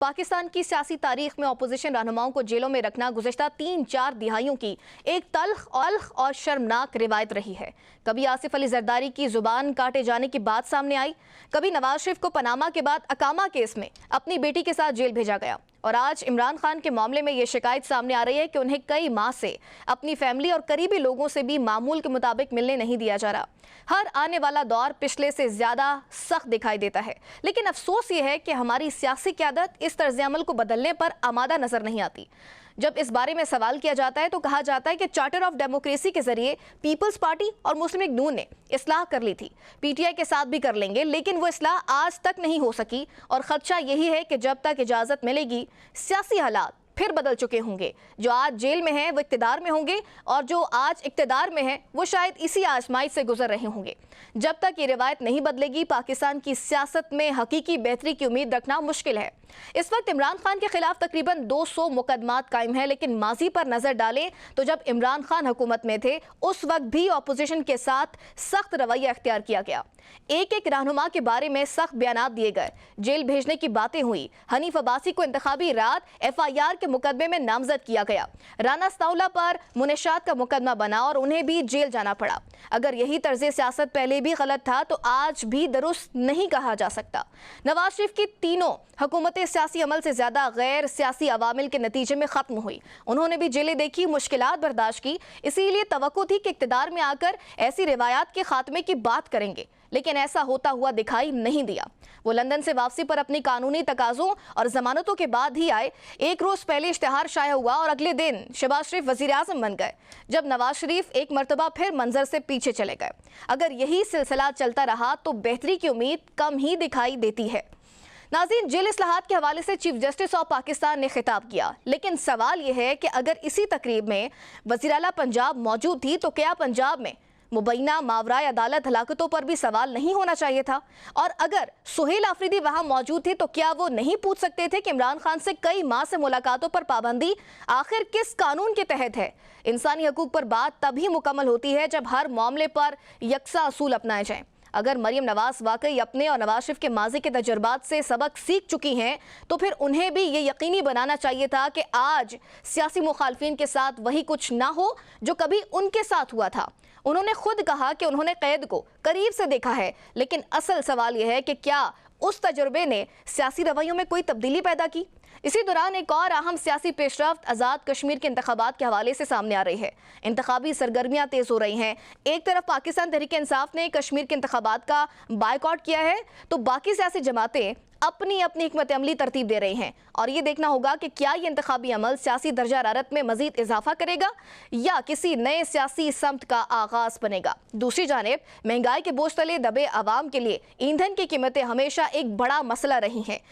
पाकिस्तान की सियासी तारीख में अपोजिशन रहनुमाओं को जेलों में रखना गुज़श्ता 3-4 दिहाइयों की एक तल्ख और शर्मनाक रिवायत रही है। कभी आसिफ अली जरदारी की जुबान काटे जाने की बात सामने आई, कभी नवाज शरीफ को पनामा के बाद अकामा केस में अपनी बेटी के साथ जेल भेजा गया, और आज इमरान खान के मामले में ये शिकायत सामने आ रही है कि उन्हें कई माह से अपनी फैमिली और करीबी लोगों से भी मामूल के मुताबिक मिलने नहीं दिया जा रहा। हर आने वाला दौर पिछले से ज्यादा सख्त दिखाई देता है, लेकिन अफसोस ये है कि हमारी सियासी क़यादत इस तर्ज अमल को बदलने पर आमादा नजर नहीं आती। जब इस बारे में सवाल किया जाता है तो कहा जाता है कि चार्टर ऑफ डेमोक्रेसी के जरिए पीपल्स पार्टी और मुस्लिम लीग नून ने इस्लाह कर ली थी, पीटीआई के साथ भी कर लेंगे, लेकिन वो इस्लाह आज तक नहीं हो सकी, और खदशा यही है कि जब तक इजाज़त मिलेगी सियासी हालात फिर बदल चुके होंगे। जो आज जेल में हैं वो इक्तिदार में होंगे, और जो आज इक्तिदार में हैं वो शायद इसी आजमाइश से गुजर रहे होंगे। जब तक ये रिवायत नहीं बदलेगी पाकिस्तान की सियासत में हकीकी बेहतरी की उम्मीद रखना मुश्किल है। इस वक्त इमरान खान के खिलाफ तकरीबन 200 मुकदमात कायम हैं, लेकिन माजी पर नजर डालें तो जब इमरान खान हुकूमत में थे उस वक्त भी अपोजिशन के साथ सख्त रवैया इख्तियार किया गया। एक एक रहनुमा के बारे में सख्त बयानात दिए गए, जेल भेजने की बातें हुई, हनीफ अब्बासी को इंतखाबी रात FIR के मुकदमे में नामजद किया गया, राना सनाउल्लाह पर मुनशात का मुकदमा बना और उन्हें भी जेल जाना पड़ा। अगर यही तर्ज सियासत पहले भी गलत था तो आज भी दुरुस्त नहीं कहा जा सकता। नवाज शरीफ की तीनों हुकूमतें सियासी अमल से ज्यादा गैर सियासी अवामिल के नतीजे में खत्म हुई। उन्होंने भी जेलें देखी, मुश्किलात बर्दाश्त की, इसीलिए तवक्को थी कि इक़्तिदार में आकर ऐसी रिवायात के खात्मे की बात करेंगे, लेकिन ऐसा होता हुआ दिखाई नहीं दिया। वो लंदन से वापसी पर अपनी कानूनी तकाज़ों और जमानतों के बाद ही आए। एक रोज पहले इश्तिहार शाया हुआ और अगले दिन शहबाज शरीफ वजीर आज़म बन गए, जब नवाज शरीफ एक मरतबा फिर मंजर से पीछे चले गए। अगर यही सिलसिला चलता रहा तो बेहतरी की उम्मीद कम ही दिखाई देती है। नाज़रीन, जेल इस्लाहात के हवाले से चीफ जस्टिस ऑफ पाकिस्तान ने खिताब किया, लेकिन सवाल यह है कि अगर इसी तकरीब में वज़ीर आला पंजाब मौजूद थी तो क्या पंजाब में मुबैना मावराए अदालत हलाकतों पर भी सवाल नहीं होना चाहिए था? और अगर सुहेल आफरीदी वहां मौजूद थे तो क्या वो नहीं पूछ सकते थे कि इमरान खान से कई माह से मुलाकातों पर पाबंदी आखिर किस कानून के तहत है? इंसानी हकूक पर बात तभी मुकम्मल होती है जब हर मामले पर यकसा असूल अपनाए जाएं। अगर मरियम नवाज वाकई अपने और नवाज शरीफ के माजी के तजुर्बात से सबक सीख चुकी हैं तो फिर उन्हें भी ये यकीनी बनाना चाहिए था कि आज सियासी मुखालफिन के साथ वही कुछ ना हो जो कभी उनके साथ हुआ था। उन्होंने खुद कहा कि उन्होंने कैद को करीब से देखा है, लेकिन असल सवाल यह है कि क्या उस तजुर्बे ने सियासी रवैयों में कोई तब्दीली पैदा की? इसी दौरान एक और अहम सियासी पेशरफ्त आज़ाद कश्मीर के इंतखाबात के हवाले से सामने आ रही है। इंतखाबी सरगर्मियां तेज हो रही हैं। एक तरफ पाकिस्तान तहरीक इंसाफ ने कश्मीर के इंतखाबात का बायकॉट किया है, तो बाकी सियासी जमातें अपनी अपनी हिकमत अमली तरतीब दे रही हैं, और ये देखना होगा कि क्या ये इंतखाबी अमल सियासी दर्जा हरारत में मजीद इजाफा करेगा या किसी नए सियासी समत का आगाज बनेगा। दूसरी जानिब महंगाई के बोझ तले दबे आवाम के लिए ईंधन की कीमतें हमेशा एक बड़ा मसला रही हैं।